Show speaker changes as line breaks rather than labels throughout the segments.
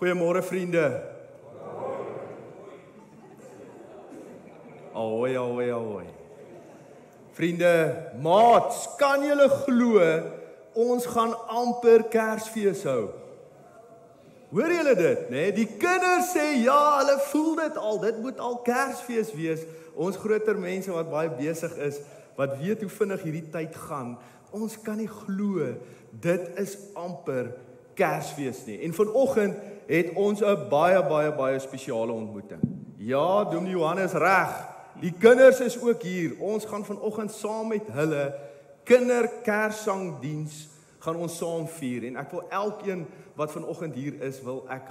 Goeiemôre vriende. Ahoy, ahoy, ahoy. Vriende, maats, kan julle glo ons gaan amper Kersfees hou? Hoor julle dit, né? Die kinders sê ja, hulle voel dit al. Dit moet al Kersfees wees. Ons groter mense wat baie besig is, wat weet hoe vinnig hierdie tyd gaan. Ons kan nie glo dit is amper Kersfees nie. En vanoggend het ons 'n baie spesiale ontmoeting. Ja, Dominee Johan is reg. Die kinders is ook hier. Ons gaan vanoggend saam met hulle kinderkerssangdiens gaan ons saam vier. En ek wil elkeen wat vanoggend hier is, wil ek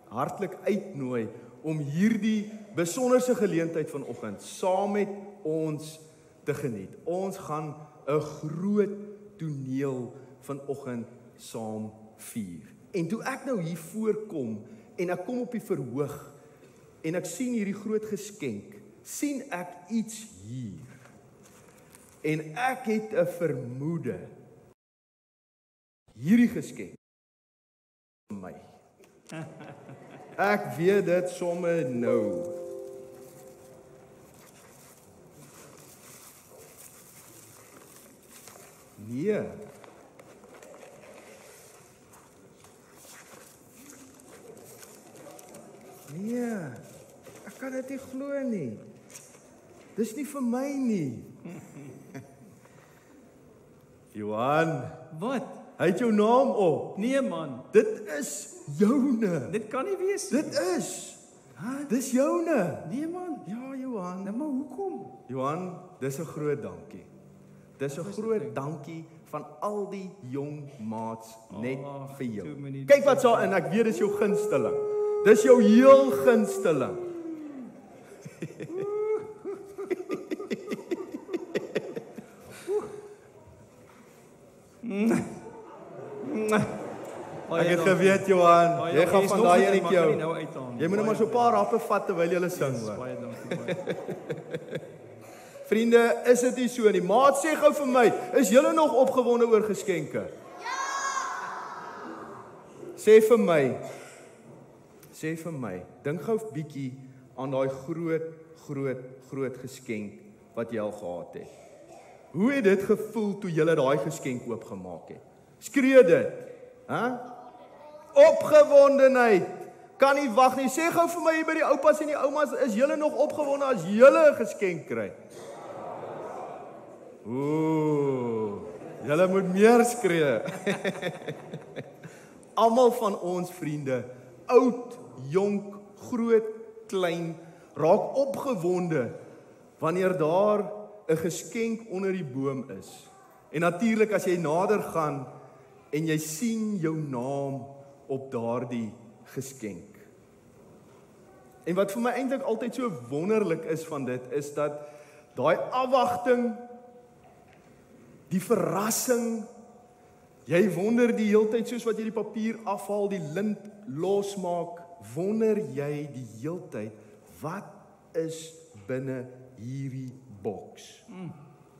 hartlik uitnooi om hierdie besonderse geleentheid vanoggend saam met ons te geniet. Ons gaan 'n groot toneel vanoggend saam vier. En toe ek nou hier voorkom en ek kom op die verhoog en ek sien hierdie groot geskenk, sien ek iets hier. En ek het 'n vermoede. Hierdie geskenk vir my. Ek weet dit sommer nou. Nee. Nee, ek kan dit nie glo nie. Dis nie vir my nie. Johan,
Wat?
hy het jou naam op.
Nee man,
Dit is joune.
dit kan nie wees.
Dit is. Dis joune.
Nee man.
Ja, Johan.
Nou maar hoekom?
Johan, dis 'n groot dankie. Dis 'n groot dankie van al die jong maats net vir jou. Kyk wat daar in, ek weet dis jou gunsteling. Dis jou heel gunsteling. Ek het geweet, Johan, jy gaan van daai enetjie jou. Jy moet nou maar so 'n paar happe vat terwyl jy sing, hoor.
Baie dankie.
Vriende, is dit nie so nie? Maat, sê gou vir my, is julle nog opgewonde oor geskenke? Ja! Sê vir my, dink gou 'n bietjie aan daai groot geskenk wat jy al gehad het. Hoe het dit gevoel toe julle daai geskenk oopgemaak het? Skree dit, hè? Opgewondenheid. Kan nie wag nie. Sê gou vir my hier by die oupas en die oumas, is julle nog opgewonde as julle 'n geskenk kry? Ooh, julle moet meer skree. Almal van ons vriende, oud, jonk, groot, klein, raak opgewonde wanneer daar 'n geskenk onder die boom is. En natuurlik as jy nader gaan en jy sien jou naam op daardie geskenk. En wat vir my eintlik altyd so wonderlik is van dit, is dat daai afwagting, die verrassing, jy wonder die heeltyd soos wat jy die papier afhaal, die lint losmaak, wonder jy die heeltyd, wat is binne hierdie boks?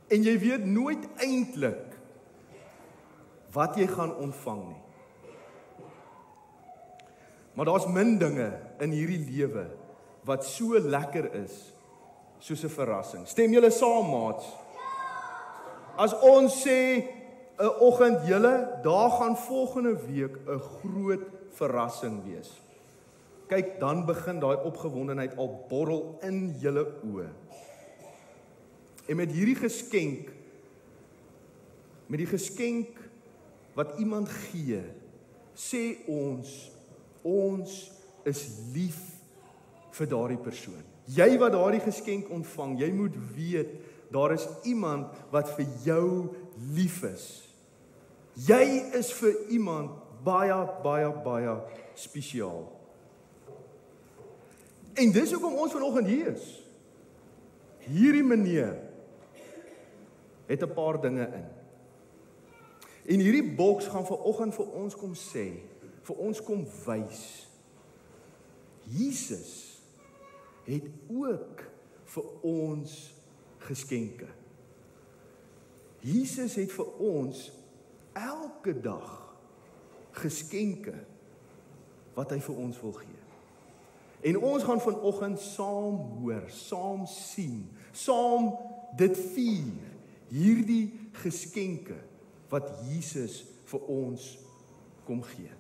En jy weet nooit eintlik wat jy gaan ontvang nie. Maar daar's min dinge in hierdie lewe wat so lekker is soos 'n verrassing. Stem julle saam, maats? As ons sê 'n oggend, julle, daar gaan volgende week 'n groot verrassing wees. Kyk, dan begin daai opgewondenheid al borrel in julle oë. En met hierdie geskenk, met die geskenk wat iemand gee, sê ons is lief vir daardie persoon. Jy wat daardie geskenk ontvang, jy moet weet, daar is iemand wat vir jou lief is. Jy is vir iemand baie spesiaal. En dis hoekom ons vanoggend hier is. Hierdie meneer het 'n paar dinge in. En hierdie boks gaan vanoggend vir ons kom sê, vir ons kom wys. Jesus het ook vir ons geskenke. Jesus het vir ons elke dag geskenke wat hy vir ons wil gee. En ons gaan vanoggend saam hoor, saam sien, saam dit vier, hierdie geskenke wat Jesus vir ons kom gee.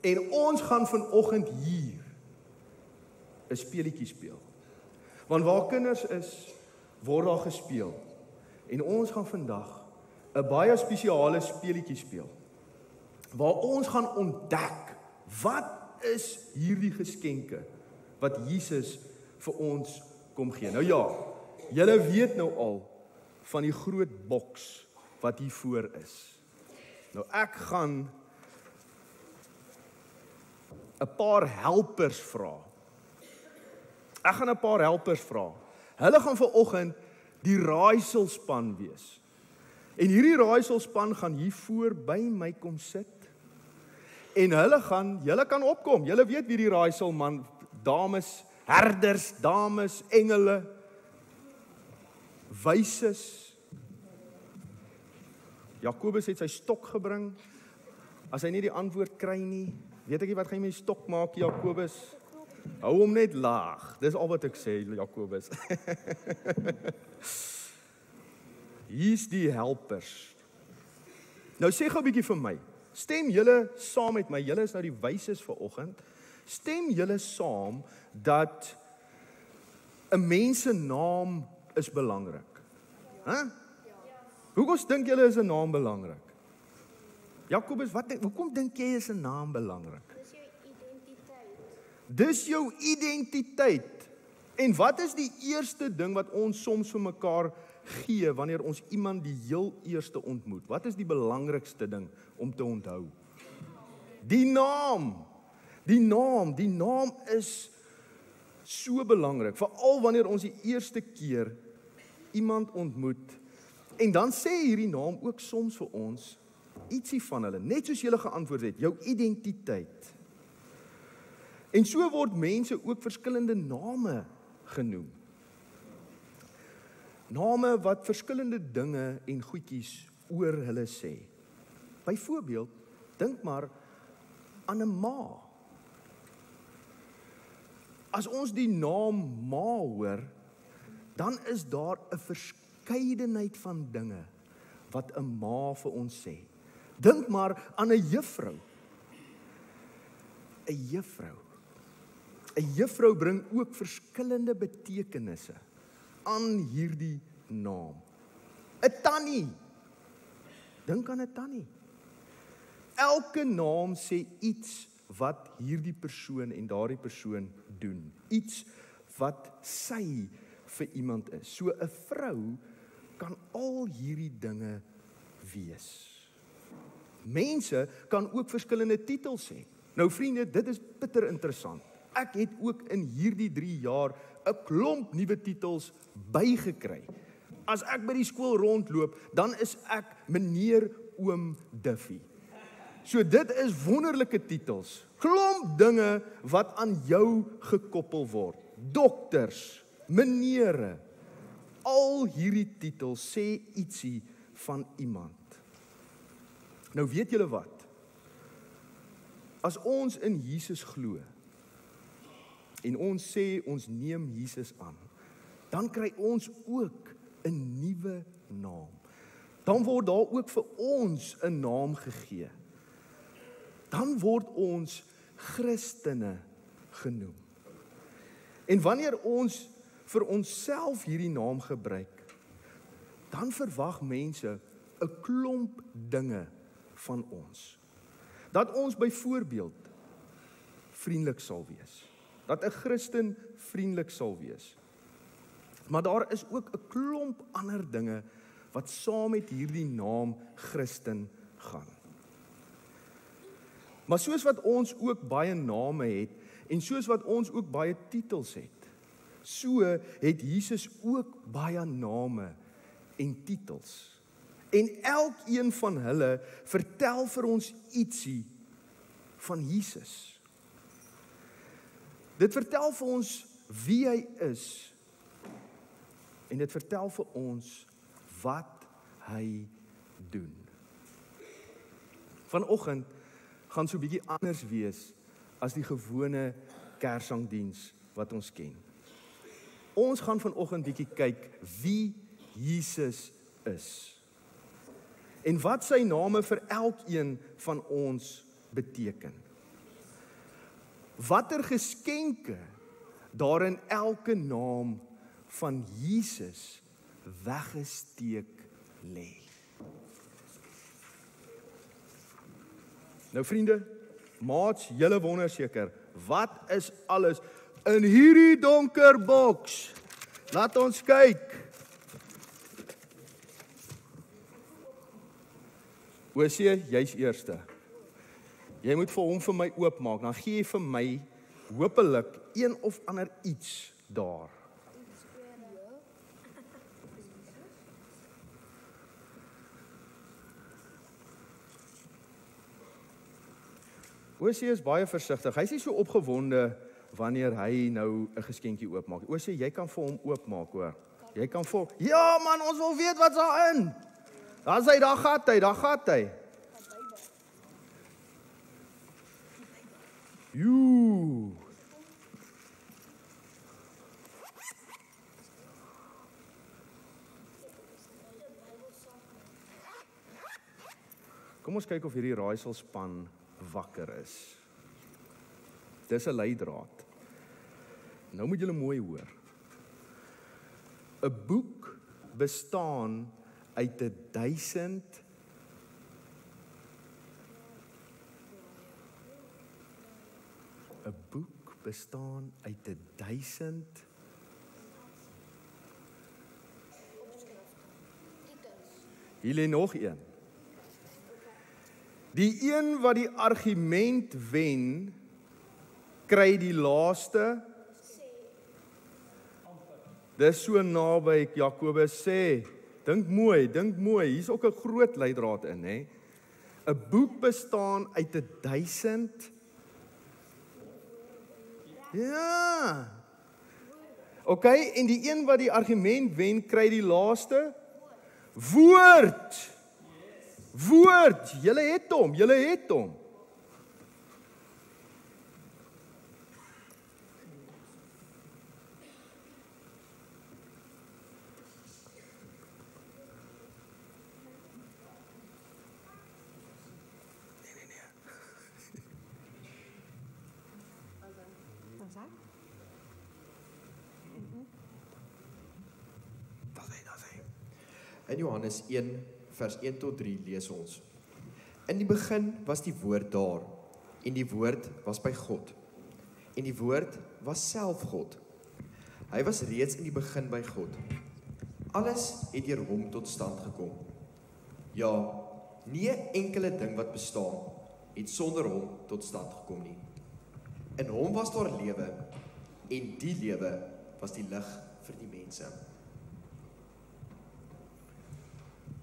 En ons gaan vanoggend hier 'n speletjie speel. Want waar kinders is, word daar gespeel. En ons gaan vandag 'n baie spesiale speletjie speel. Waar ons gaan ontdek, wat is hierdie geskenke wat Jesus vir ons kom gee. Nou ja, julle weet nou al van die groot boks wat hier voor is. Nou ek gaan 'n paar helpers vra. Hulle gaan vanoggend die raaiselspan wees. En hierdie raaiselspan gaan hier voor by my kom sit. En julle kan opkom. Julle weet wie die raaiselman, dames, herders, dames, engele, wyses. Jakobus het sy stok gebring. As hy nie die antwoord kry nie, weet ek nie wat gaan jy met die stok maak, Jakobus? Hou hom net laag. Dis al wat ek sê, Jakobus. Hier's die helpers. Nou sê gou 'n bietjie vir my. Stem julle saam met my? Julle is nou die wyses vanoggend. Stem julle saam dat 'n mens se naam is belangrik? Hæ? Hoekom dink julle is 'n naam belangrik? Jakobus, hoekom dink jy is 'n naam belangrik? Dis jou identiteit. En wat is die eerste ding wat ons soms vir mekaar gee wanneer ons iemand die heel eerste ontmoet? Wat is die belangrikste ding om te onthou? Die naam. Die naam is so belangrik, veral wanneer ons die eerste keer iemand ontmoet. En dan sê hierdie naam ook soms vir ons ietsie van hulle, net soos julle geantwoord het, jou identiteit. En so word mense ook verskillende name genoem. Name wat verskillende dinge en goedjies oor hulle sê. Byvoorbeeld, dink maar aan 'n ma. As ons die naam ma hoor, dan is daar 'n verskeidenheid van dinge wat 'n ma vir ons sê. Dink maar aan 'n juffrou. 'n Juffrou. 'n Juffrou bring ook verskillende betekenisse aan hierdie naam. 'n Tannie. Dink aan 'n tannie. Elke naam sê iets wat hierdie persoon en daardie persoon doen. Iets wat sy vir iemand is. So 'n vrou kan al hierdie dinge wees. Mense kan ook verskillende titels hê. Nou vriende, dit is bitter interessant. Ek het ook in hierdie 3 jaar 'n klomp nuwe titels bygekry. As ek by die skool rondloop, dan is ek meneer Oom Duffy. So dit is wonderlike titels. Klomp dinge wat aan jou gekoppel word. Dokters, menere. Al hierdie titels sê ietsie van iemand. Nou weet julle wat? As ons in Jesus glo en ons sê ons neem Jesus aan, dan kry ons ook 'n nuwe naam. Dan word daar ook vir ons 'n naam gegee. Dan word ons Christene genoem. En wanneer ons vir onsself hierdie naam gebruik, dan verwag mense 'n klomp dinge van ons. Dat ons byvoorbeeld vriendelik sal wees. Dat 'n Christen vriendelik sal wees. Maar daar is ook 'n klomp ander dinge wat saam met hierdie naam Christen gaan. Maar soos wat ons ook baie name het en soos wat ons ook baie titels het, so het Jesus ook baie name en titels. En elkeen van hulle vertel vir ons ietsie van Jesus. Dit vertel vir ons wie hy is en dit vertel vir ons wat hy doen. Vanoggend gaan so 'n bietjie anders wees as die gewone Kerssangdiens wat ons ken. Ons gaan vanoggend bietjie kyk wie Jesus is. En wat sy name vir elkeen van ons beteken. Watter geskenke daar in elke naam van Jesus weggesteek lê. Nou vriende, maats, julle wonder seker, wat is alles in hierdie donker boks? Laat ons kyk. Osie, jy's eerste. Jy moet vir hom vir my oopmaak, dan gee jy vir my hopelik een of ander iets daar. Osie is baie versigtig. Hy is nie so opgewonde wanneer hy nou 'n geskenkie oopmaak. Osie, jy kan vir hom oopmaak, hoor. Jy kan vir ja man, ons wil weet wat's daarin. Daar sê daar gaat hy. Joe. Kom ons kyk of hierdie raaiselspan wakker is. Dis 'n leidraad. Nou moet julle mooi hoor. 'n Boek bestaan uit 1000 'n boek bestaan uit 1000 Hier lê nog een. Die een wat die argument wen, kry die laaste. Dis so naby Jakobus sê. Dink mooi. Hier's ook 'n groot leidraad in, hè. 'n Boek bestaan uit 1000. Ja. OK, en die een wat die argument wen, kry die laaste woord. Woord, julle het hom.
In Johannes 1 vers 1 tot 3 lees ons. In die begin was die woord daar, en die woord was by God. En die woord was self God. Hy was reeds in die begin by God. Alles het deur hom tot stand gekom. Ja, nie 'n enkele ding wat bestaan, het sonder hom tot stand gekom nie. In hom was daar lewe, en die lewe was die lig vir die mense.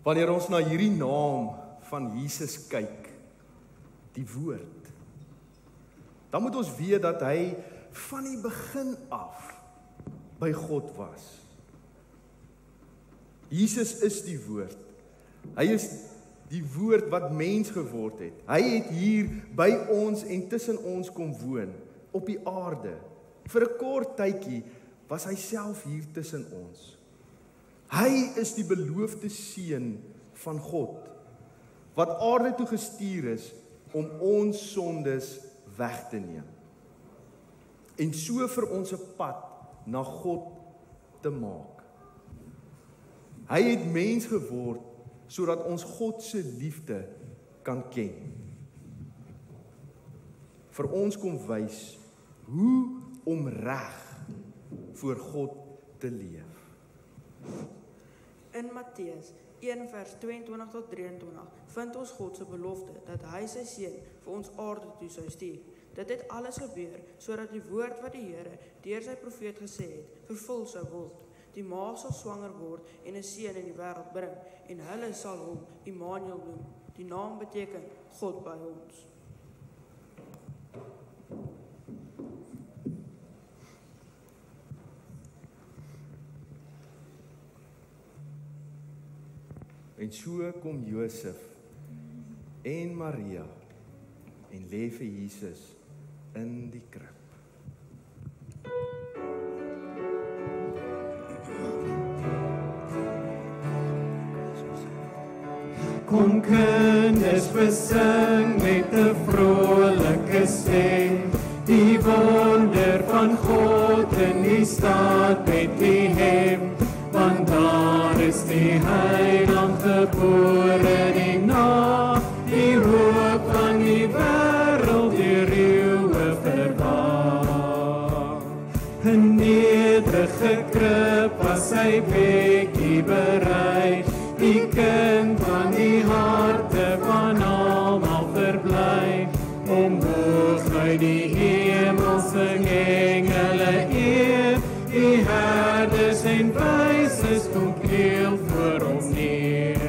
Wanneer ons na hierdie naam van Jesus kyk, die woord, dan moet ons weet dat hy van die begin af by God was. Jesus is die woord. Hy is die woord wat mens geword het. Hy het hier by ons en tussen ons kom woon, op die aarde. Vir 'n kort tydjie was hy self hier tussen ons. Hy is die beloofde seun van God, wat aarde toe gestuur is om ons sondes weg te neem. En so vir ons 'n pad na God te maak. Hy het mens geword sodat ons God se liefde kan ken. Vir ons kom wys hoe om reg voor God te leef.
In Matteus 1 vers 22 tot 23 vind ons God se belofte dat hy sy seun vir ons aarde toe sou stuur. Dit het alles gebeur sodat die woord wat die Here deur sy profeet gesê het, vervul sou word. Die maag sal swanger word en 'n seun in die wêreld bring en hulle sal hom Immanuel noem. Die naam beteken God by ons.
En so kom Josef en Maria en lê vir Jesus in die krib.
Kom kinders besing met 'n vrolike stem, die wonder van God in die stad Bethlehem, want daar is die Heiland gebore, die nag, die hoop van die wêreld, die eeue verwag. 'n nederige krib was sy bekkie berei, die kind van die harte van almal verbly, omhoog uit die hemel sing engele eer, die herders en wyses kom kniel voor hom neer.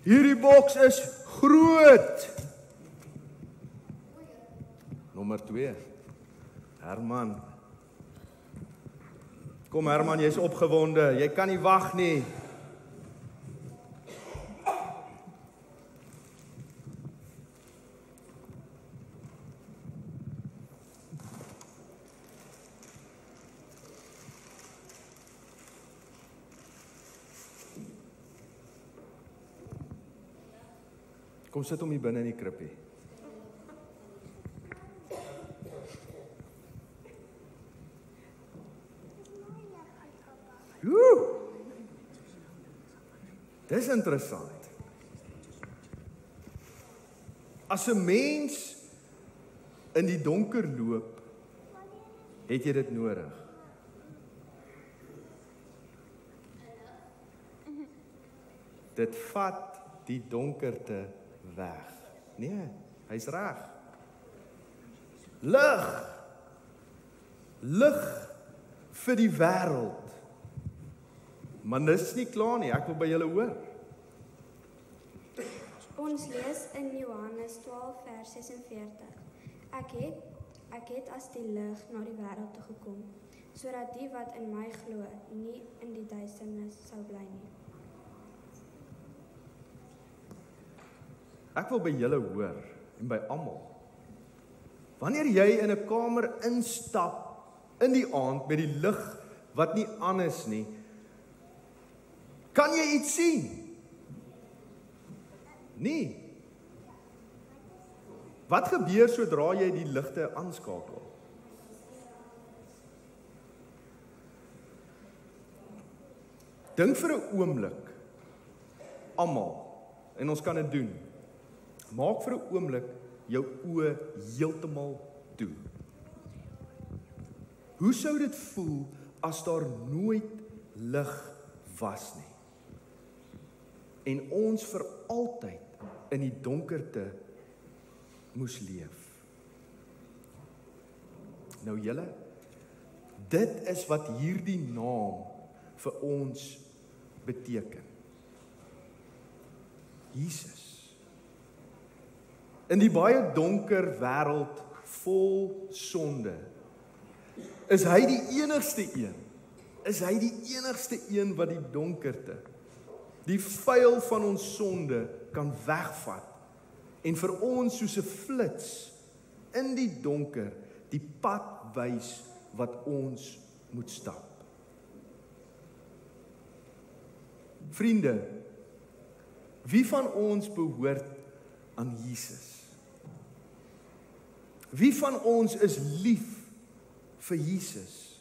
Hierdie boks is groot. Nommer 2. Herman. Kom Herman, jy's opgewonde. Jy kan nie wag nie. Kom sit hom hier binne in die krippie. Dis interessant. As 'n mens in die donker loop, het jy dit nodig. Dit vat die donkerte weg. Nee, hy's reg. Lig. Lig vir die wêreld. Maar dis nie klaar nie, ek wil by julle hoor.
Ons lees in Johannes 12 vers 46. Ek het as die lig na die wêreld toe gekom, sodat die wat in my glo, nie in die duisternis sal bly nie.
Ek wil by julle hoor en by almal. Wanneer jy in 'n kamer instap in die aand met die lig wat nie aan is nie, kan jy iets sien? Nee. Wat gebeur sodra jy die ligte aanskakel? Dink vir 'n oomblik, almal, en ons kan dit doen. Maak vir 'n oomblik jou oë heeltemal toe. Hoe sou dit voel as daar nooit lig was nie? En ons vir altyd in die donkerte moes leef. Nou julle, dit is wat hierdie naam vir ons beteken. Jesus. In die baie donker wêreld vol sonde, is hy die enigste een. Is hy die enigste een wat die donkerte, die vuil van ons sonde kan wegvat en vir ons soos 'n flits in die donker die pad wys wat ons moet stap. Vriende, wie van ons behoort aan Jesus? Wie van ons is lief vir Jesus?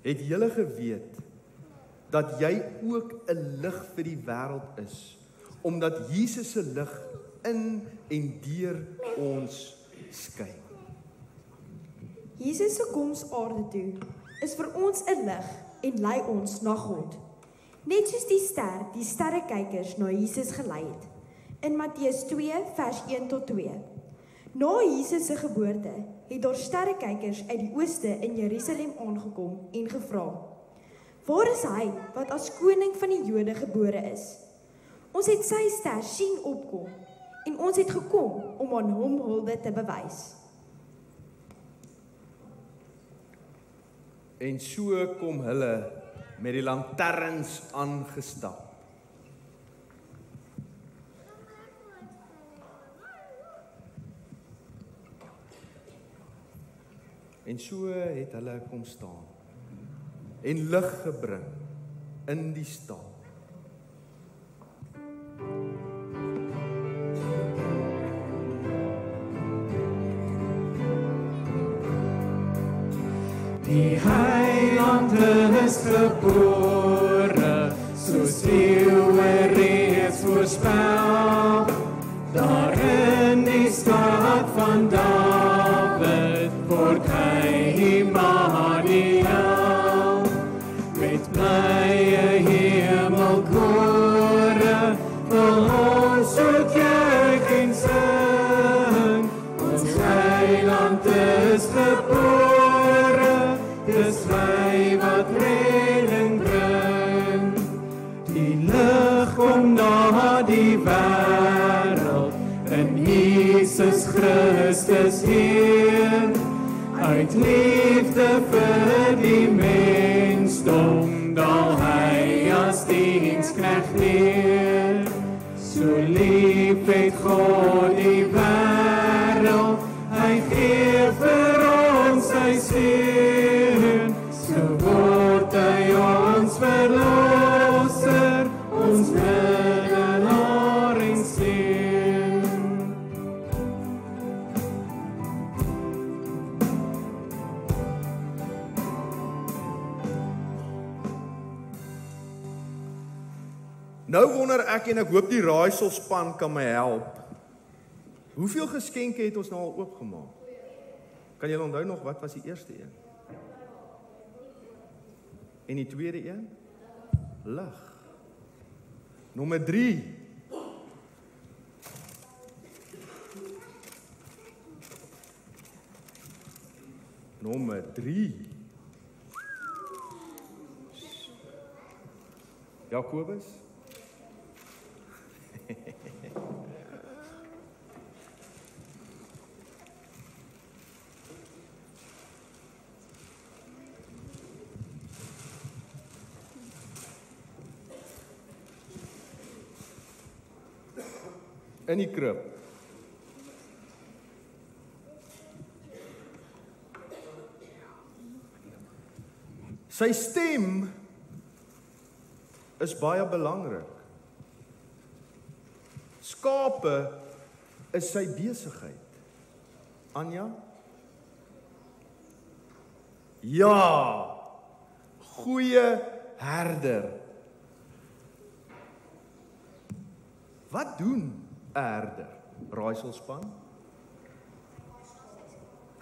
Het julle geweet dat jy ook 'n lig vir die wêreld is, omdat Jesus se lig in en deur ons skyn?
Jesus se koms aarde toe is vir ons 'n lig en lei ons na God. Net soos die ster die sterrekykers na Jesus gelei het. In Matteus 2 vers 1 tot 2. Na Jesus se geboorte het daar sterrekykers uit die ooste in Jerusalem aangekom en gevra: "Waar is hy wat as koning van die Jode gebore is? Ons het sy ster sien opkom en ons het gekom om aan hom hulde te bewys."
En so kom hulle met die lanterns aangestap. En so het hulle kom staan en lig gebring in die stal.
Die Heiland is gebore, soos eeuwe reeds voorspel. Daar in die stad van Dawid word hy Immanuel. Met blye hemelkore wil ons so juig en sing. Ons Heiland is gebore, dis hy wat redding bring. Die lig kom na die wêreld, in Jesus Christus Heer. Uit liefde vir die mensdom, daal hy as diensknegt neer. So lief het God die wêreld, hy gee vir ons sy seun. So word hy ons verlosser, ons middelaar en seun.
Nou wonder ek en ek hoop die raaiselspan kan my help. Hoeveel geskenke het ons nou al oopgemaak? Kan julle onthou nog wat was die eerste een? En die tweede een? Lig. Nommer 3. Nommer 3. Jakobus? In die krib. Sy stem is baie belangrik. Skape is sy besigheid. Anja? Ja, goeie herder. Wat doen 'n herder? Raaiselspan?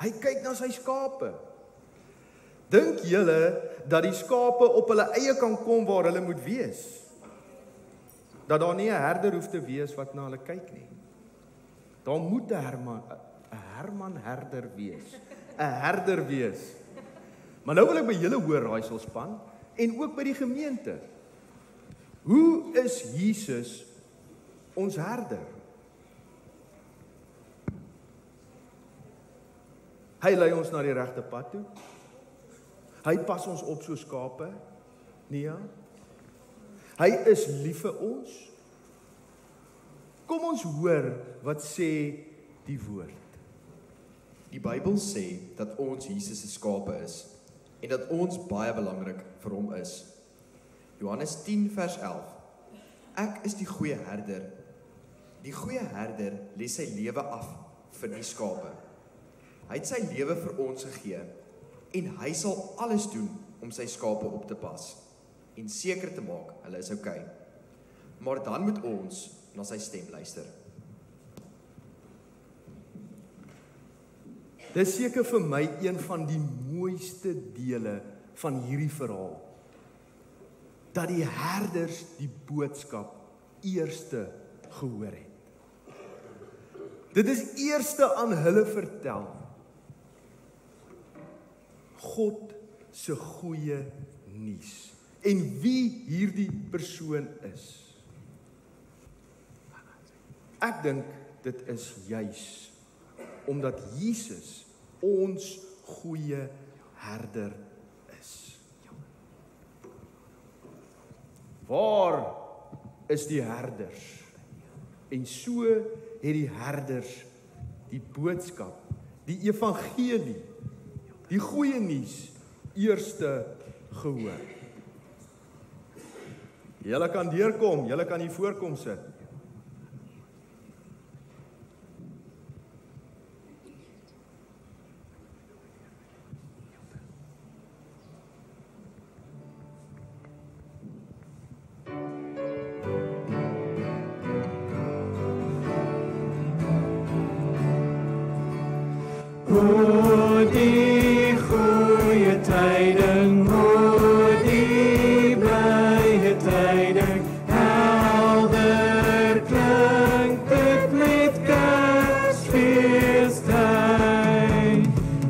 Hy kyk na sy skape. Dink julle dat die skape op hulle eie kan kom waar hulle moet wees? Dat daar nie 'n herder hoef te wees wat na hulle kyk nie. Daar moet 'n Herman herder wees. 'n Herder wees. Maar nou wil ek by julle hoor, raaiselspan, en ook by die gemeente. Hoe is Jesus ons herder? Hy lei ons na die regte pad toe. Hy pas ons op so skape. Nee. Hy is lief vir ons. Kom ons hoor wat sê die woord.
Die Bybel sê dat ons Jesus se skape is en dat ons baie belangrik vir hom is. Johannes 10 vers 11. Ek is die goeie herder. Die goeie herder lê sy lewe af vir die skape. Hy het sy lewe vir ons gegee en hy sal alles doen om sy skape op te pas en seker te maak hulle is okay. Maar dan moet ons na sy stem luister.
Dis seker vir my een van die mooiste dele van hierdie verhaal. Dat die herders die boodskap eerste gehoor het. Dit is eerste aan hulle vertel. God se goeie nuus en wie hierdie persoon is. Ek dink dit is juis omdat Jesus ons goeie herder is. Waar is die herders? En so het die herders die boodskap, die evangelie, die goeie nuus eerste gehoor. Julle kan deurkom, julle kan hier voorkom sit.
O die goeie tyding, o die blye tyding, helder klink dit met Kersfeestyd.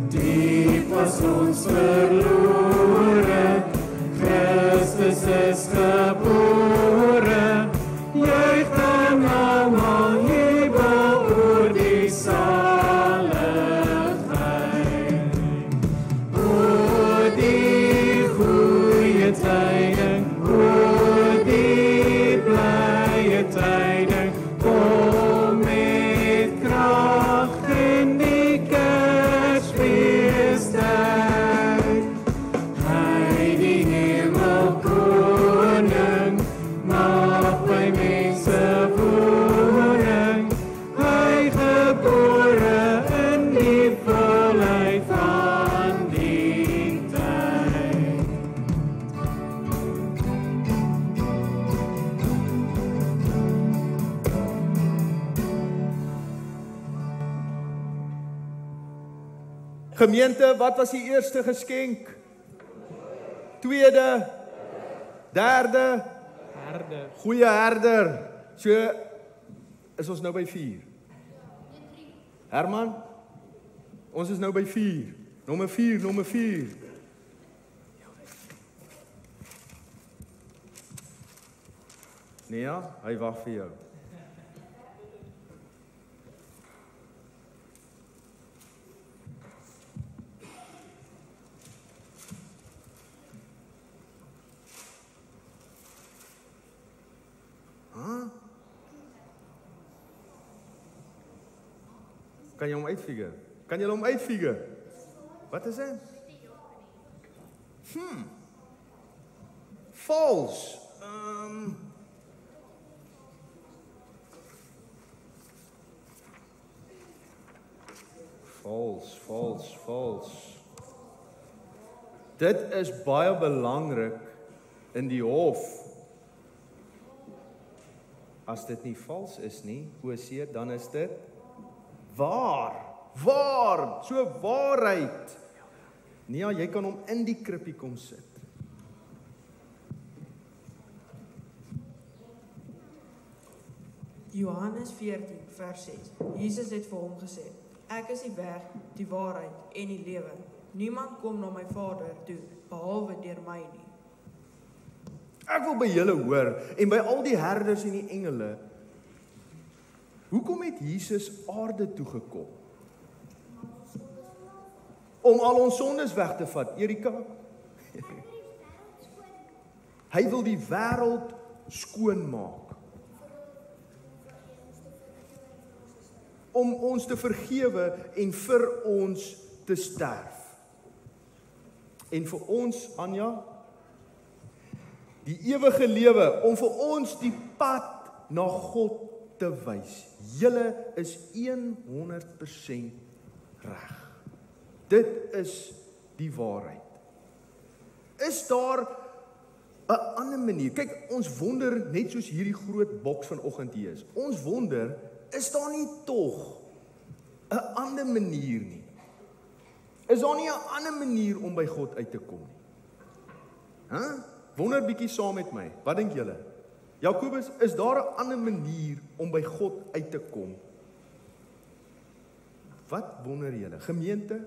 Diep was ons verlore, Christus is gebore, juich dan almal jubel oor die zaligheid. O die goeie tyding, o die blye tyding, kom met krag in die Kersfeestyd. Hy die hemelkoning, mag by mense woning, hy gebore in die volheid van die tyd.
Gemeente, wat was die eerste geskenk? Tweede? Derde?
Herder.
Goeie herder. So is ons nou by 4. Herman? Ons is nou by 4. Nommer 4, nommer 4. Nee ja, hy wag vir jou. Kan jy hom uitfigure? Kan jy hom uitfigure? Wat is dit? False. False. Dit is baie belangrik in die hof. As dit nie vals is nie, Hosea, dan is dit waar. So waarheid. Nee, ja, jy kan hom in die krippie kom sit.
Johannes 14 vers 6. Jesus het vir hom gesê: Ek is die weg, die waarheid en die lewe. Niemand kom na my Vader toe behalwe deur my nie.
Ek wil by julle hoor en by al die herders en die engele. Hoekom het Jesus aarde toe gekom? Om al ons sondes weg te vat, Erika. Hy wil die wêreld skoon maak. Om ons te vergewe en vir ons te sterf. En vir ons, Anja, die ewige lewe, om vir ons die pad na God te wys. Julle is 100% reg. Dit is die waarheid. Is daar 'n ander manier? Kyk, ons wonder net soos hierdie groot boks vanoggend hier is. Ons wonder, is daar nie tog 'n ander manier nie? Is daar nie 'n ander manier om by God uit te kom nie? Wonder bietjie saam met my. Wat dink julle? Jakobus, is daar 'n ander manier om by God uit te kom? Wat wonder julle? Gemeente?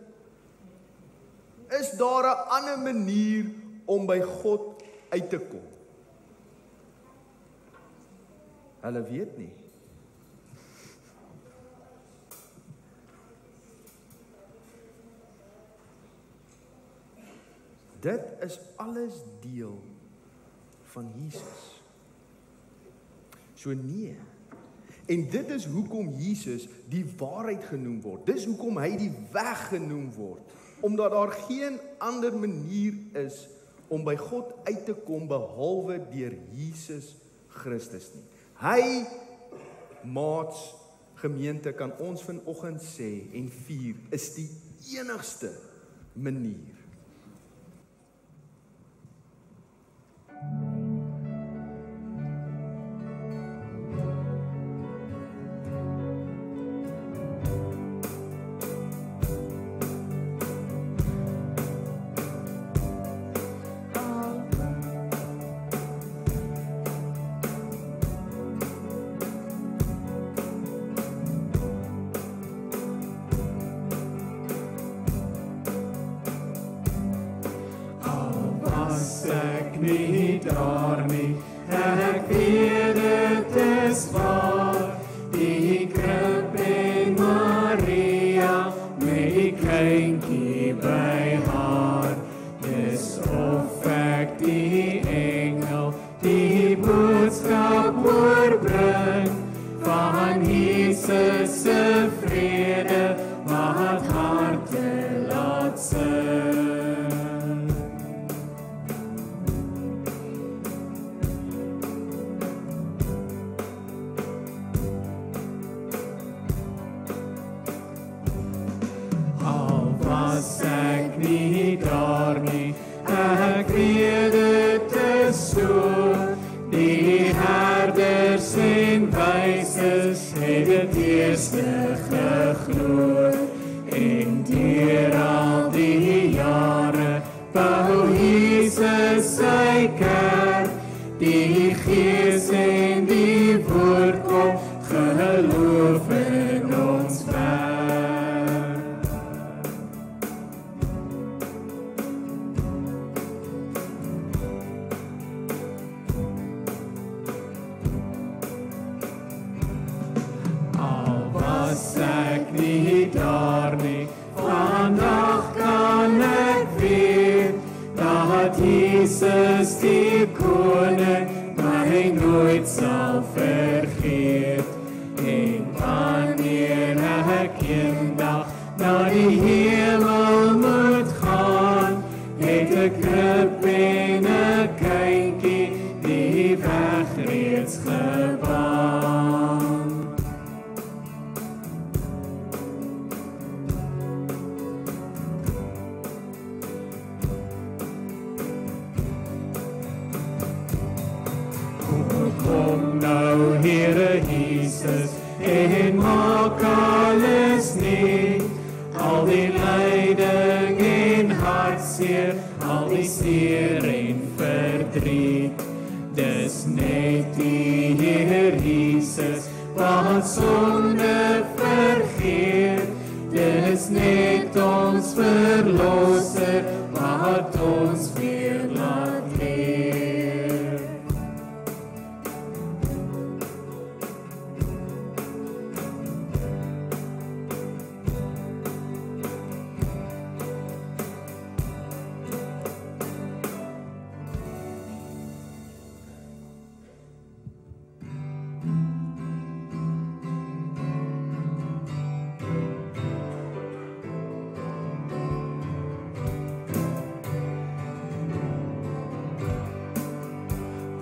Is daar 'n ander manier om by God uit te kom? Hulle weet nie. Dit is alles deel van Jesus. So nee. En dit is hoekom Jesus die waarheid genoem word. Dis hoekom hy die weg genoem word. Omdat daar geen ander manier is om by God uit te kom behalwe deur Jesus Christus nie. Hy, maats, gemeente, kan ons vanoggend sê en vier, is die enigste manier.
Nie daar nie, ek weet dit is waar, die krib en Maria, met die kindjie by haar, dis of ek die engel, die boodskap oorbring, van Jesus se vrede, wat harte laat sing. Ek nie daar nie, ek weet dit is so, die herders en wyses het dit eerste geglo, en deur al die jare bou Jesus sy kerk, die Gees en die woord kom, geloof in ons werk. Ek nie daar nie, vandag kan ek weet, dat Jesus die koning my nooit sal vergeet. En wanneer ek eendag na die hemel moet gaan, het ek krib en 'n kindjie die weg reeds gebaan. Kom nou, Here Jesus, en maak alles nie, al die lyding en hartseer, al die seer en verdriet. Dis net die Heer Jesus, wat sonde vergeet, dis net ons verlosser, wat ons weer laat leef.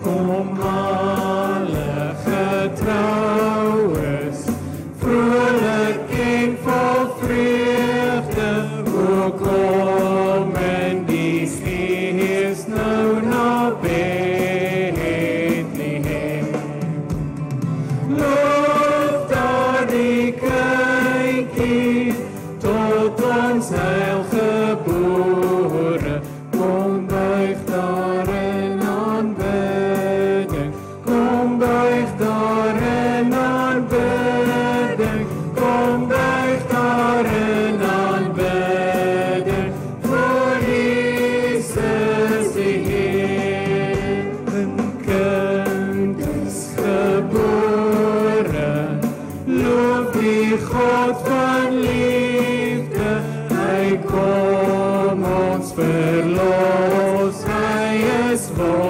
Kom alle getroues, vrolijk en vol vreugde, o kom in die Gees nou na Bethlehem. Loof daar die kindjie, tot ons heil gebore, kom buig daar in aanbidding, kom buig daar in aanbidding, kom buig daar in aanbidding, voor Jesus die Heer. Een kind is gebore, loof die God van liefde, hy kom ons verlos, hy is wonderbaar.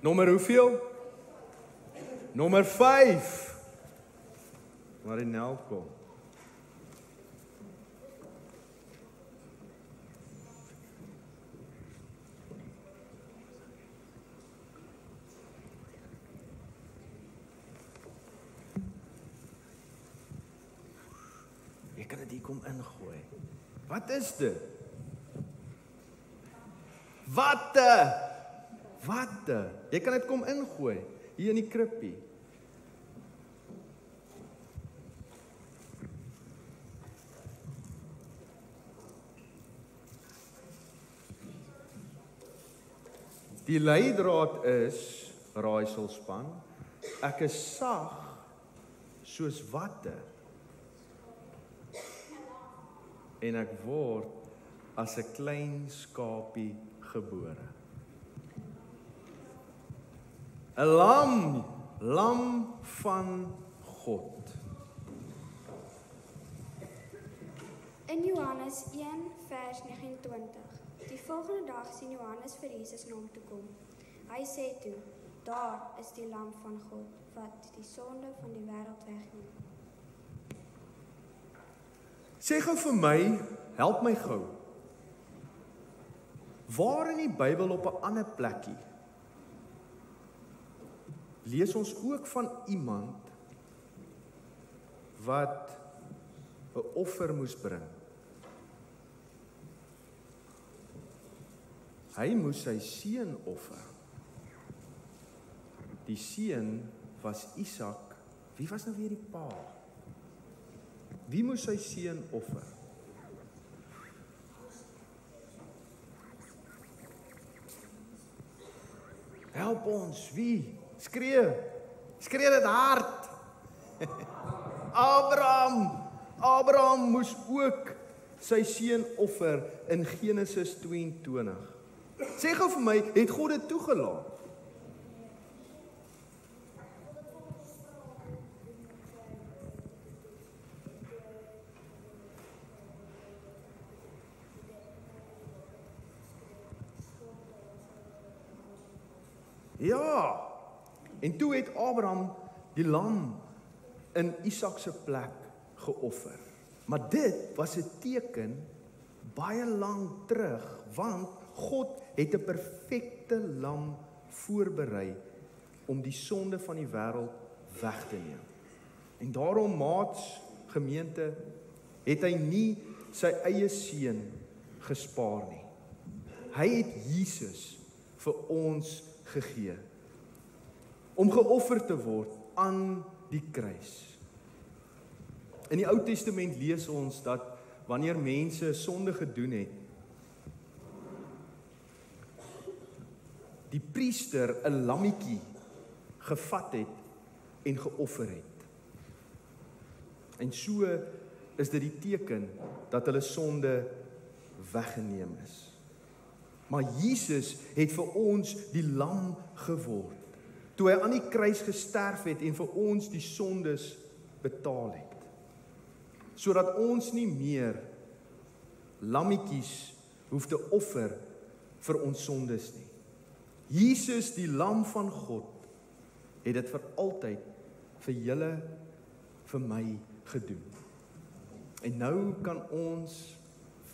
Nommer hoeveel? Nommer 5. Marinel kom. Jy kan dit hier kom ingooi. Wat is dit? Watte? Jy kan dit kom ingooi hier in die krippie. Die leidraad is raaiselspan. Ek is sag soos watte. En ek word as 'n klein skapie gebore. 'n lam van God.
In Johannes 1 vers 29. Die volgende dag sien Johannes vir Jesus na hom toe kom. Hy sê toe, daar is die lam van God wat die sonde van die wêreld wegneem.
Sê gou vir my, help my gou. Waar in die Bybel op 'n ander plekkie lees ons ook van iemand wat 'n offer moes bring? Hy moes sy seun offer. Die seun was Isak. Wie was nou weer die pa? Wie moes sy seun offer? Help ons, wie? Skree dit hard. Abraham moes ook sy seun offer in Genesis 22. Sê gou vir my, het God dit toegelaat? Ja, en toe het Abraham die lam in Isak se plek geoffer. Maar dit was 'n teken baie lank terug, want God het 'n perfekte lam voorberei om die sonde van die wêreld weg te neem. En daarom, maats, gemeente, het hy nie sy eie seun gespaar nie. Hy het Jesus vir ons gegee om geoffer te word aan die kruis. In die Ou Testament lees ons dat wanneer mense sonde gedoen het, die priester 'n lammetjie gevat het en geoffer het. En so is dit die teken dat hulle sonde weggeneem is. Maar Jesus het vir ons die lam geword, toe hy aan die kruis gesterf het en vir ons die sondes betaal het. Sodat ons nie meer lammetjies hoef te offer vir ons sondes nie. Jesus, die lam van God, het dit vir altyd vir julle, vir my gedoen. En nou kan ons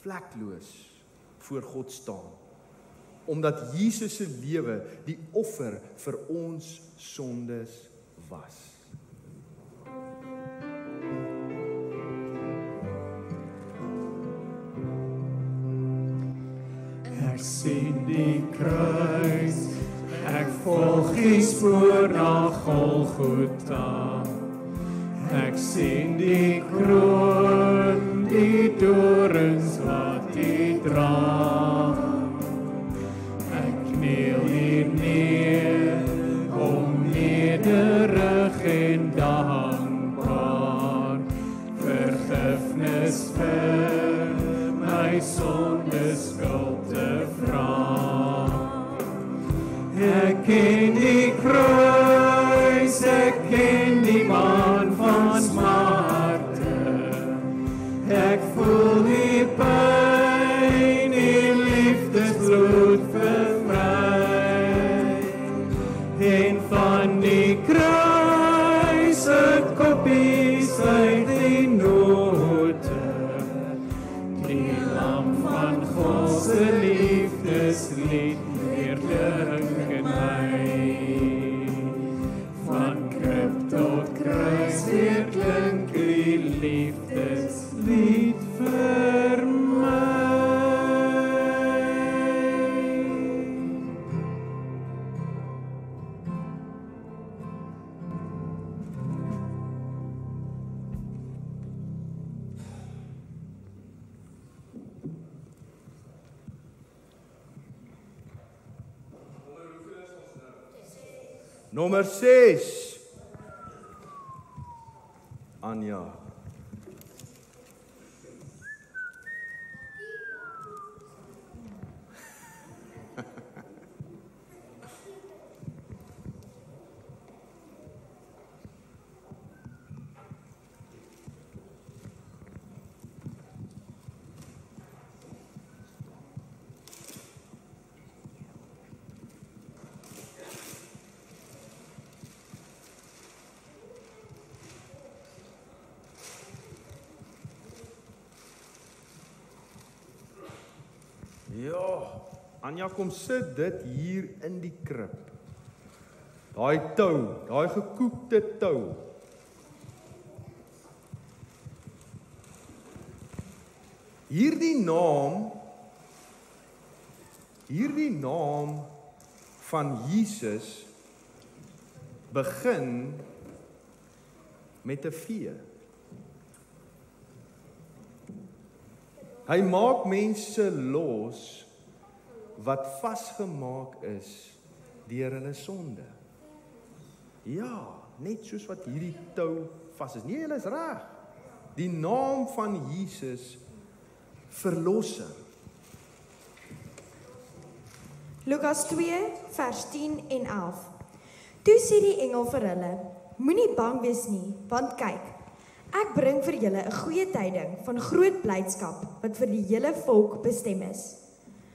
vlekloos voor God staan, omdat Jesus se lewe die offer vir ons sondes was.
Ek sien die kruis, ek volg die spoor na Golgotha. Ek sien die kroon, die dorens wat die dra. Ek kniel hier neer, om nederig en dankbaar, vergifnis vir my sondeskuld te vra. Ek ken die kruis, ek ken die man van smarte. Ek voel die pyn, die liefdesbloed vir my. weerklink in my. Van krib tot kruis weerklink die liefdeslied vir my.
Nommer 6. Anja. Ja, Anja, kom sit dit hier in die krib. Daai tou, daai gekoekte tou. Hierdie naam van Jesus begin met 'n V. Hy maak mense los wat vasgemaak is deur hulle sonde. Ja, net soos wat hierdie tou vas is. Nee, hulle is reg. Die naam van Jesus verlossing.
Lukas 2 vers 10 en 11. Toe sê die engel vir hulle: Moenie bang wees nie, want kyk, ek bring vir julle 'n goeie tyding van groot blydskap wat vir die hele volk bestem is.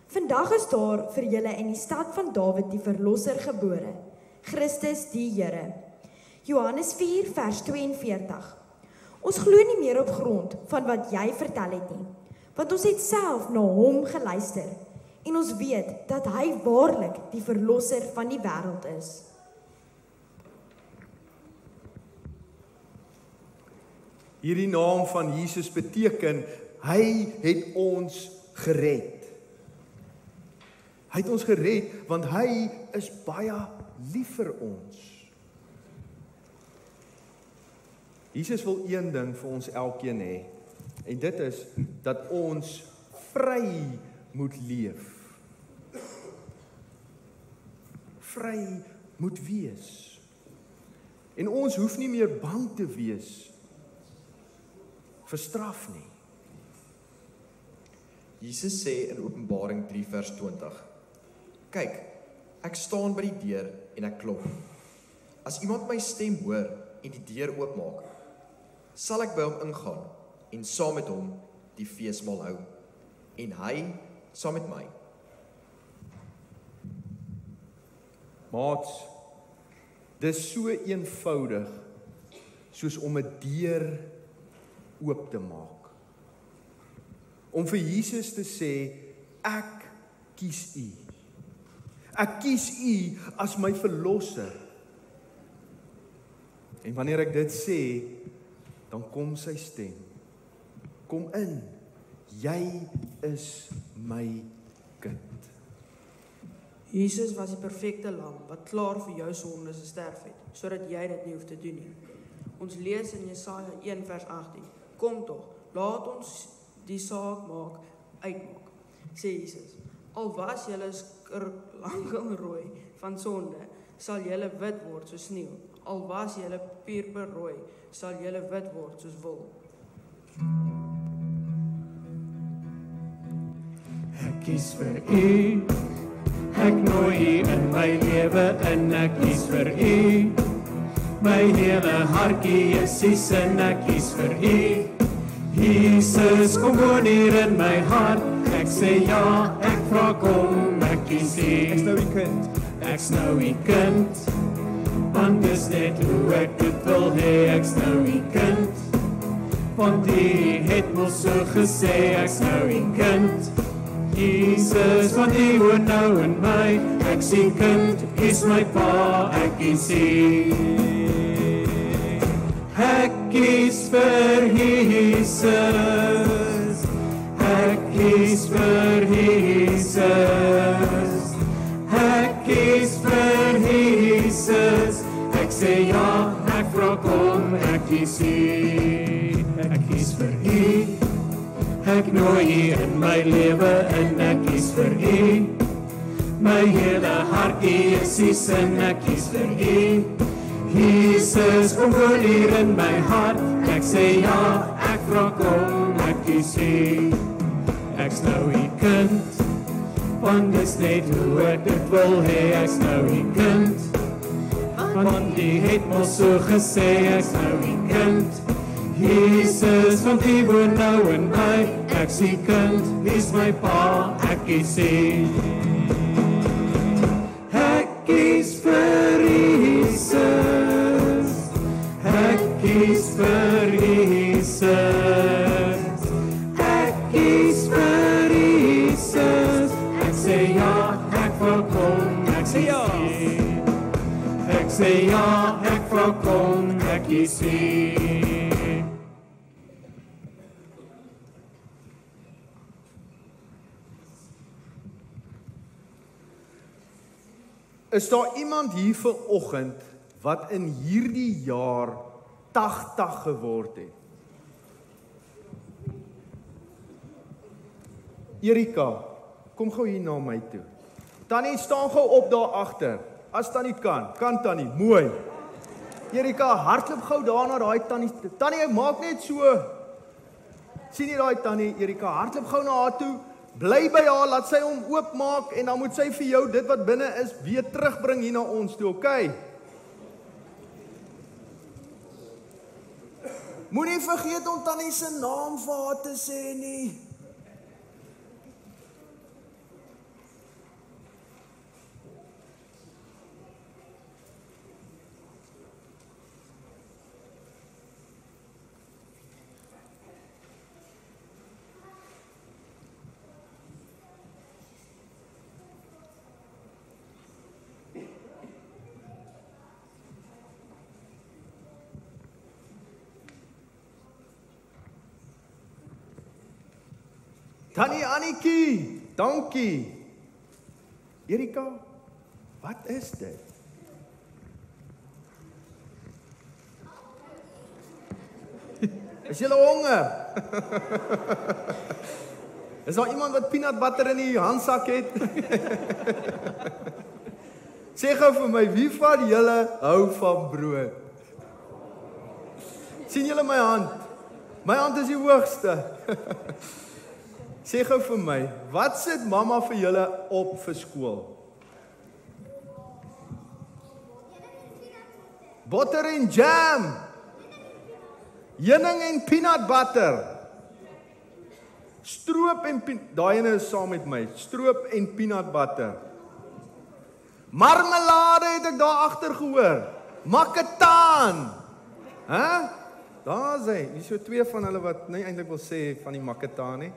Vandag is daar vir julle in die stad van Dawid die verlosser gebore, Christus die Here. Johannes 4 vers 42. Ons glo nie meer op grond van wat jy vertel het nie, want ons het self na hom geluister en ons weet dat hy waarlik die verlosser van die wêreld is.
Hierdie naam van Jesus beteken, hy het ons gered. Hy het ons gered, want hy is baie lief vir ons. Jesus wil een ding vir ons elkeen hê, en dit is, dat ons vry moet leef. Vry moet wees. En ons hoef nie meer bang te wees vir straf nie.
Jesus sê in Openbaring 3 vers 20: Kyk, ek staan by die deur en ek klop. As iemand my stem hoor en die deur oopmaak, sal ek by hom ingaan en saam met hom die feesmaal hou, en hy saam met my.
Maats, dis so eenvoudig soos om 'n deur oop te maak. Om vir Jesus te sê, ek kies U. Ek kies U as my verlosser. En wanneer ek dit sê, dan kom sy stem. Kom in, jy is my kind.
Jesus was die perfekte lam wat klaar vir jou sondes gesterf het, sodat jy dit nie hoef te doen nie. Ons lees in Jesaja 1 vers 18. Kom tog, laat ons die saak uitmaak, sê Jesus. Al was julle lankal rooi van sonde, sal julle wit word soos sneeu. Al was julle purperrooi, sal julle wit word soos wol.
Ek kies vir U, ek nooi U in my lewe in, ek kies vir U. My hele hartjie is die sin, ek kies vir U. Jesus, kom woon hier in my hart, ek sê ja, ek vra kom, ek kies U. Ek's nou die kind, ek's nou die kind, want dis net hoe ek dit wil hê, ek's nou die kind, want U het mos so gesê, ek's nou die kind. Jesus, want U woon nou in my, ek sien kind, kies my pa, ek kies U. Ek kies vir Jesus, ek kies vir Jesus, ek kies vir Jesus, ek sê ja, ek vra kom, ek kies U, ek kies vir U, ek nooi U in my lewe en ek kies vir U, my hele hartjie is U sin, ek kies vir U, Jesus, kom woon hier in my hart, ek sê ja, ek vra kom, ek kies U, ek's nou U kind, want dis net hoe ek dit wil hê, ek's nou U kind, want die het mos so gesê, ek's nou U kind, Jesus, want U woon nou in my, ek's U kind, U's my pa, ek kies U. Ek kies vir Jesus, ek kies vir Jesus, ek kies vir Jesus, ek sê ja, ek wil kom, ek sê ja, ek sê ja, ek wil kom, ek kies U.
Is daar iemand hier vanoggend wat in hierdie jaar 80 geword het? Erika, kom gou hier na my toe. Tannie, staan gou op daar agter. As Tannie kan Tannie, mooi. Erika, hardloop gou daar na daai Tannie. Tannie, maak net so. Sien jy daai Tannie, Erika, hardloop gou na haar toe. Bly by haar, laat sy hom oopmaak en dan moet sy vir jou dit wat binne is weer terugbring hier na ons toe, okay? Moenie vergeet om Tannie se naam vir haar te sê nie. Tannie Annetjie, dankie. Erika, wat is dit? Is julle honger? Is daar iemand wat peanut butter in die handsak het? Sê gou vir my, wie van julle hou van brood? Sien julle my hand? My hand is die hoogste. Sê gou vir my, wat sit mamma vir julle op vir skool? Botter en jam. Heuning en peanut butter. Stroop en daai ene is saam met my. Stroop en peanut butter. Marmelade het ek daar agter gehoor. Makketaan. Hæ? Daar's hy. Hier so twee van hulle wat nie eintlik wil sê van die makketaan nie.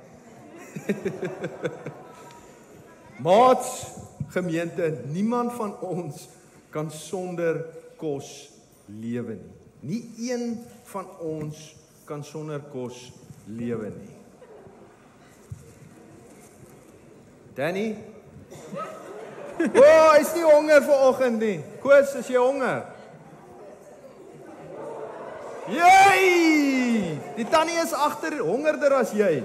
Maats, gemeente, niemand van ons kan sonder kos lewe nie. Nie een van ons kan sonder kos lewe nie. Danny? Is nie honger vanoggend nie. Koos, is jy honger? Jy! Die tannie is agter hongerder as jy.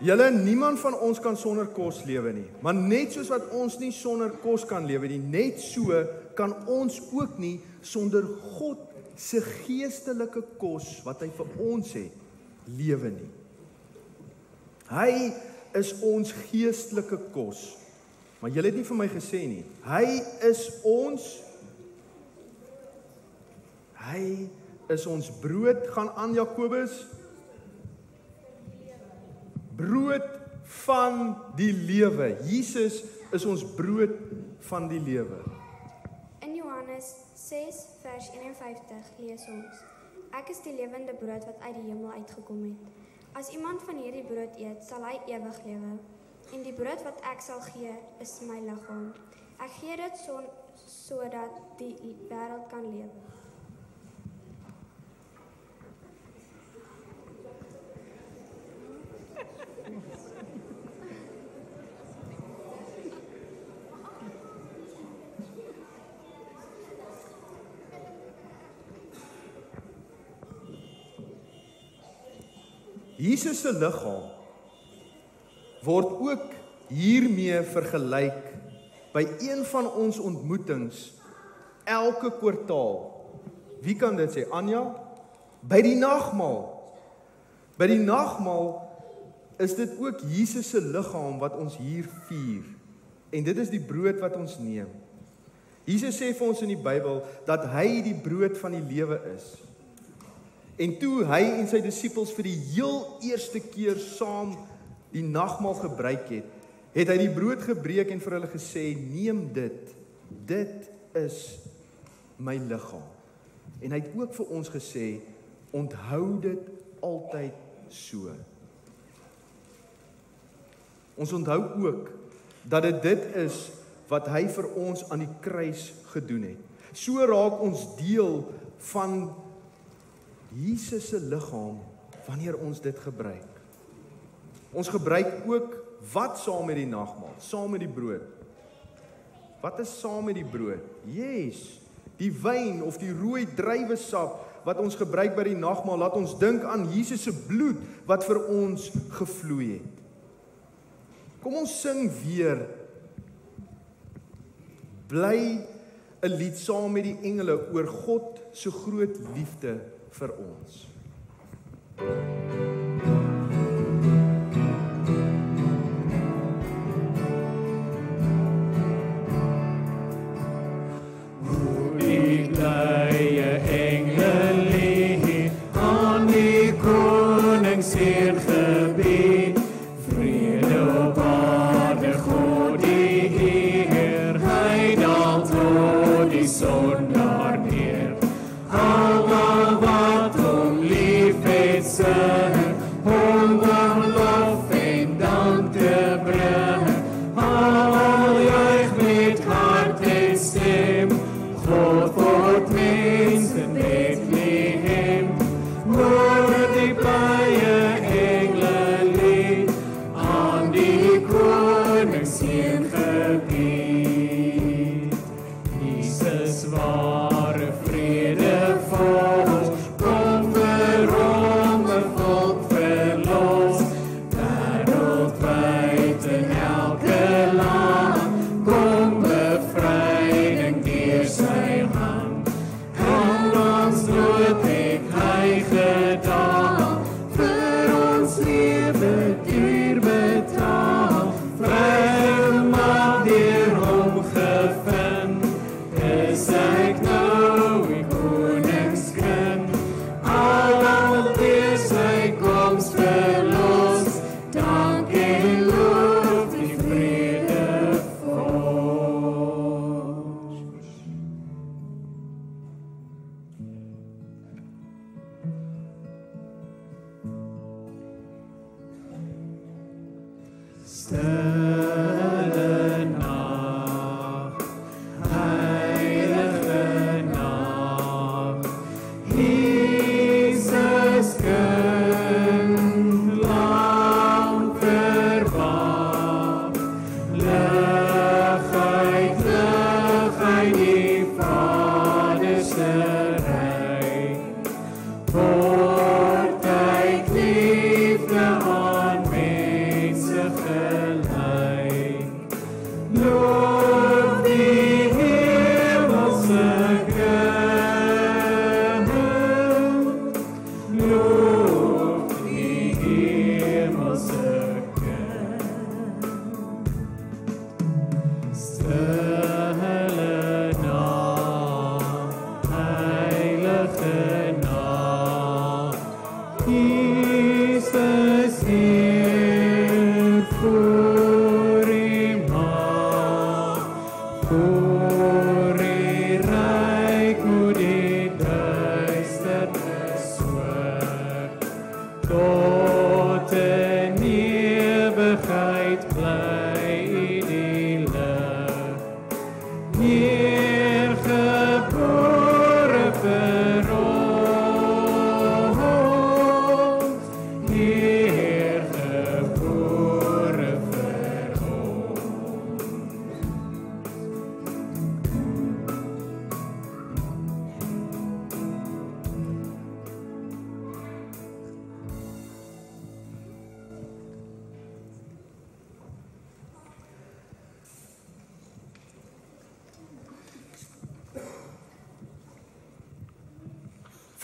Julle, niemand van ons kan sonder kos lewe nie. Maar net soos wat ons nie sonder kos kan lewe nie, net so kan ons ook nie sonder God se geestelike kos wat hy vir ons het, lewe nie. Hy is ons geestelike kos. Maar julle het nie vir my gesê nie. Hy is ons brood, gaan aan Jakobus. Brood van die lewe. Jesus is ons brood van die lewe.
In Johannes 6 vers 51 lees ons: Ek is die lewende brood wat uit die hemel uitgekom het. As iemand van hierdie brood eet, sal hy ewig lewe. En die brood wat ek sal gee, is my liggaam. Ek gee dit sodat die wêreld kan lewe.
Jesus se liggaam word ook hiermee vergelyk by een van ons ontmoetings elke kwartaal. Wie kan dit sê? Anja? By die nagmaal. By die nagmaal is dit ook Jesus se liggaam wat ons hier vier. En dit is die brood wat ons neem. Jesus sê vir ons in die Bybel dat hy die brood van die lewe is. En toe hy en sy disippels vir die heel eerste keer saam die nagmaal gebruik het, het hy die brood gebreek en vir hulle gesê, neem dit, dit is my liggaam. En hy het ook vir ons gesê, onthou dit altyd so. Ons onthou ook dat dit is wat hy vir ons aan die kruis gedoen het. So raak ons deel van Jesus se liggaam wanneer ons dit gebruik. Ons gebruik ook wat saam met die nagmaal, saam met die brood. Wat is saam met die brood? Yes, die wyn of die rooi druiwesap wat ons gebruik by die nagmaal, laat ons dink aan Jesus se bloed wat vir ons gevloei het. Kom ons sing weer. Bly 'n lied saam met die engele oor God se groot liefde vir ons.
Hoe die blye engele lied aan die koning seer gebied, vrede op aarde, God die Heer, hy daal tot die son daar neer. Almal wat hom lief het, sing, hom dan lof en dank te bring. Almal juig met hart en stem, God word mens in Bethlehem. Hoor die blye engele lied aan die koning seën gebied. Jesus ware vrede vors, kom vir hom 'n volk verlos, wêreldwyd in elke land, kom bevryding deur sy hand. Aan ons nood het hy gedaal, vir ons lewe duur betaal, vrygemaak deur hom gevind, is ek nou die koningskind, almal deur sy koms verlos, dank en lof die vrede vors. Stille nacht, heilige nacht, Jesus kind, lang verwacht, lig uit die Vader se ryk, word uit liefde aan mense gelyk. Loof die hemelse kind, loof die hemelse kind. Stille nacht, heilige nacht, Jesus Heer, voor die macht, voor die rijk moet die duisternis swik, tot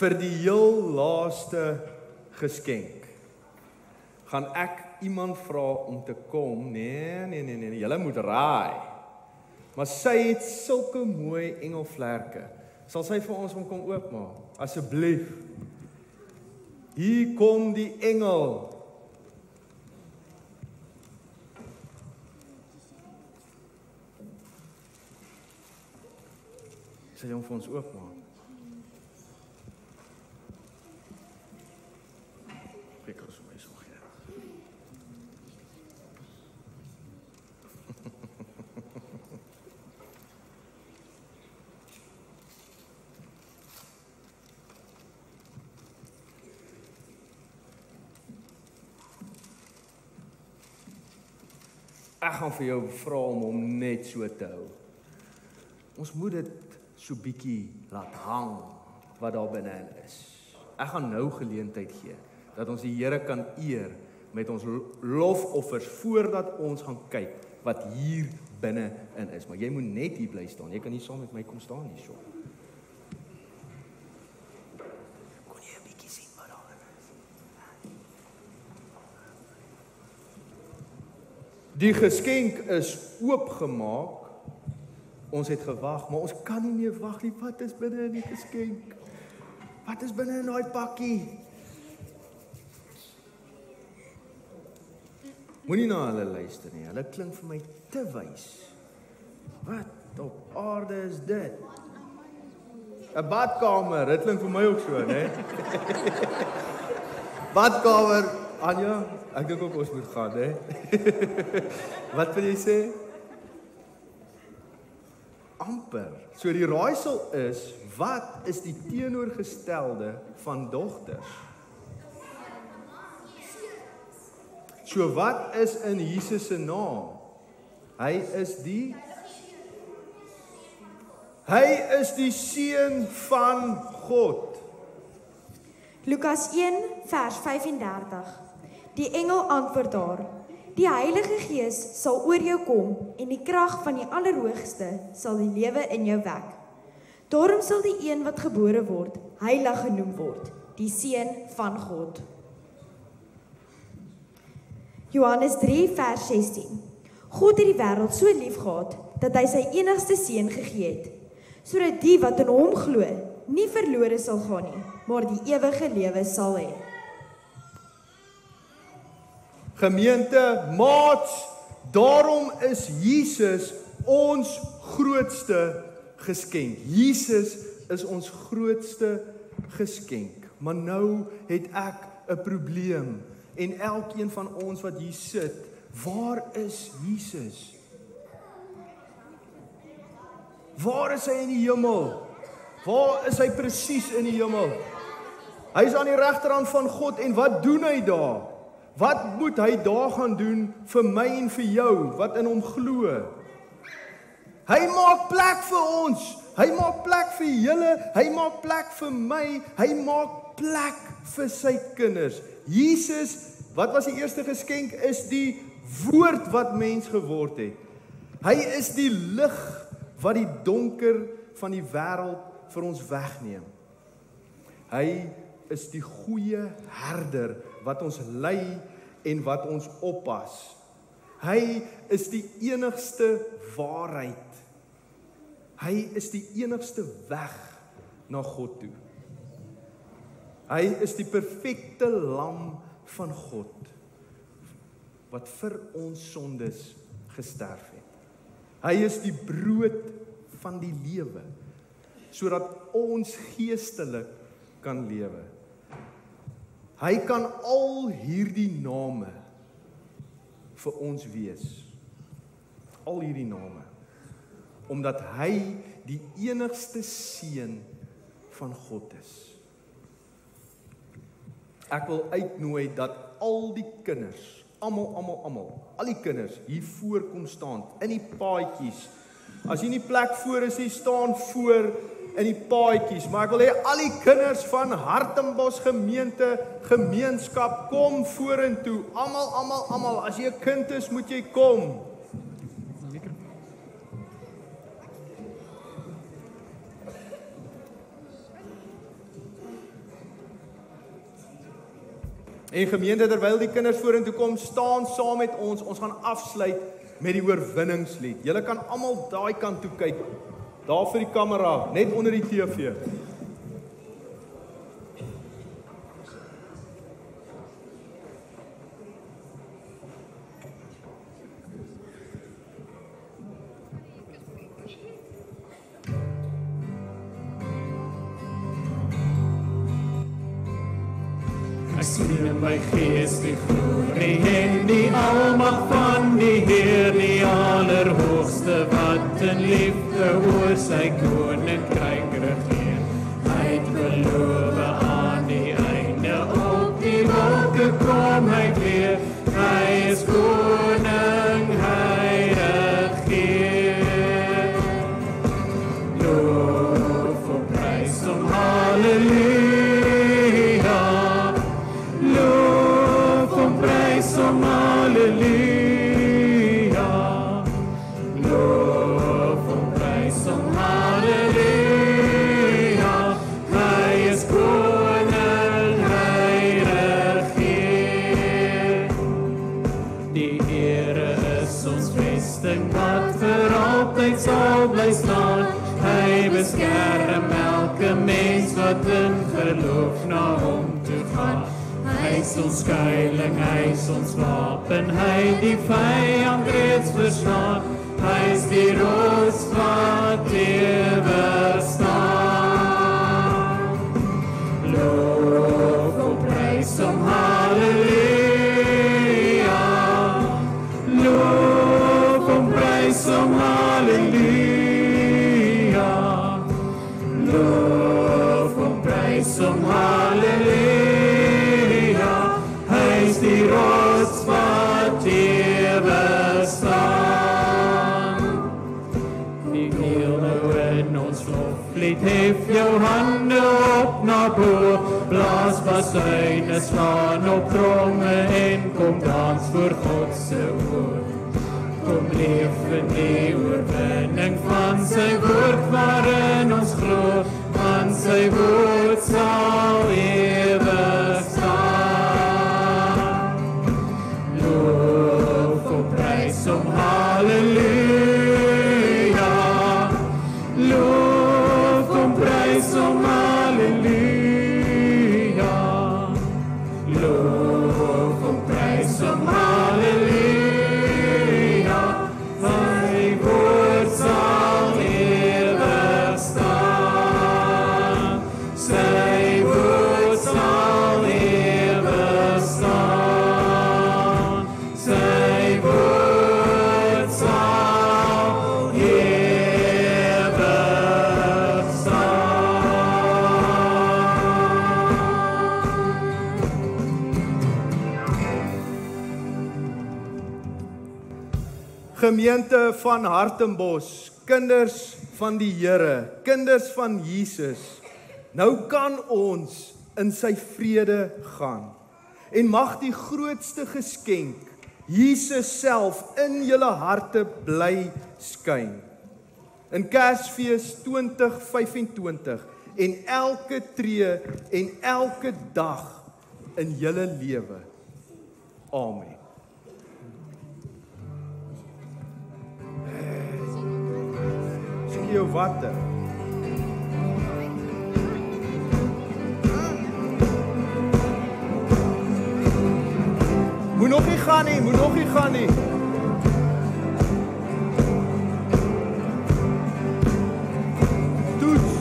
vir die heel laaste geskenk, gaan ek iemand vra om te kom. Nee, julle moet raai. Maar sy het sulke mooi engelvlerke. Sal sy vir ons kom oopmaak? Asseblief. Hier kom die engel. Sy hom vir ons oopmaak. Kyk ons my so gee. Ek gaan vir jou vra om hom net so te hou. Ons moet dit so bietjie laat hang wat daar binne is. Ek gaan nou geleentheid gee dat ons die Here kan eer met ons lofoffers voordat ons gaan kyk wat hier binne in is. Maar jy moet net hier bly staan. Jy kan nie saam met my kom staan hierso. Kon jy 'n bietjie sien wat daar is? Die geskenk is oopgemaak. Ons het gewag, maar ons kan nie meer wag nie. Wat is binne in die geskenk? Wat is binne in daai pakkie? Moenie na hulle luister nie. Hulle klink vir my te wys. Wat op aarde is dit? 'n Badkamer. Dit klink vir my ook so, né? Badkamer. Anja, ek dink ook ons moet gaan, né? Wat wil jy sê? Amper. So die raaisel is, wat is die teenoorgestelde van dogters? So wat is in Jesus se naam? Hy is die seun van God.
Lukas 1 vers 35. Die engel antwoord daar: Die Heilige Gees sal oor jou kom en die krag van die Allerhoogste sal die lewe in jou wek. Daarom sal die een wat gebore word, heilig genoem word, die seun van God. Johannes 3 vers 16. God het die wêreld so lief gehad dat hy sy enigste seun gegee het, sodat die wat in hom glo nie verlore sal gaan nie, maar die ewige lewe sal hê.
Gemeente, maats, daarom is Jesus ons grootste geskenk. Jesus is ons grootste geskenk. Maar nou het ek 'n probleem en elkeen van ons wat hier sit, waar is Jesus? Waar is hy in die hemel? Waar is hy presies in die hemel? Hy is aan die regterhand van God en wat doen hy daar? Wat moet hy daar gaan doen vir my en vir jou wat in hom glo? Hy maak plek vir ons. Hy maak plek vir julle. Hy maak plek vir my. Hy maak plek vir sy kinders. Jesus, wat was die eerste geskenk? Is die woord wat mens geword het. Hy is die lig wat die donker van die wêreld vir ons wegneem. Hy is die goeie herder wat ons lei en wat ons oppas. Hy is die enigste waarheid. Hy is die enigste weg na God toe. Hy is die perfekte lam van God wat vir ons sondes gesterf het. Hy is die brood van die lewe sodat ons geestelik kan lewe. Hy kan al hierdie name vir ons wees. Al hierdie name. Omdat hy die enigste seun van God is. Ek wil uitnooi dat al die kinders, almal, al die kinders hier voor kom staan, in die paadjies. As jy nie plek voor is, jy staan voor in die paadjies, maar ek wil hê al die kinders van Hartenbos gemeenskap kom vorentoe. Almal, as jy 'n kind is, moet jy kom. En gemeente, terwyl die kinders vorentoe kom, staan saam met ons. Ons gaan afsluit met die oorwinningslied. Julle kan almal daai kant toe kyk. Daar vir die kamera, net onder die TV.
Ek sien in my gees die glorie en die almag van die Heer, die Allerhoogste wat in liefde oor sy koninkryk regeer. Hy het beloof aan die einde op die wolke kom hy weer. Hy is koning, hy regeer. Loof en prys hom, halleluja. Halleluja, loof en prys hom, halleluja, hy is koning, hy regeer. Die Here is ons vesting wat vir altyd sal bly staan, hy beskerm elke mens wat in geloof na hom toe gaan. Hy is ons skuiling, hy is ons wapen, hy die vyand reeds verslaan. Hy is die rots wat ewig staan. Loof en prys hom, halleluja. Loof en prys hom, halleluja. Loof en prys hom, halleluja. Die rots wat ewig staan. Die leeuw in ons loflied, hef jou hande op na bo, blaas basuine, slaan op tromme en kom dans voor God se woord. Kom leef in die oorwinning van sy woord waarin ons glo, van sy woord sal ewig staan. Som halleluja, loof en prys hom, halleluja, loof en prys hom, halleluja, sy woord sal ewig staan, sy woord sal ewig staan, sy woord
Gemeente van Hartenbos, kinders van die Here, kinders van Jesus, nou kan ons in sy vrede gaan. En mag die grootste geskenk, Jesus self, in julle harte bly skyn. In Kersfees 2025 en elke tree en elke dag in julle lewe. Amen. Jou water. Moet nog nie gaan nie, moet nog nie gaan nie. Toets.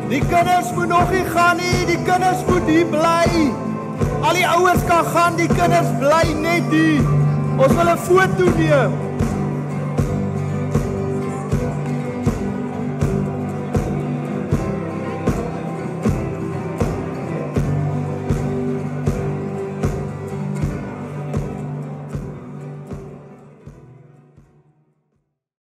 Die kinders moet nog nie gaan nie, die kinders moet hier bly. Al die ouers kan gaan, die kinders bly net hier. Ons wil 'n foto neem.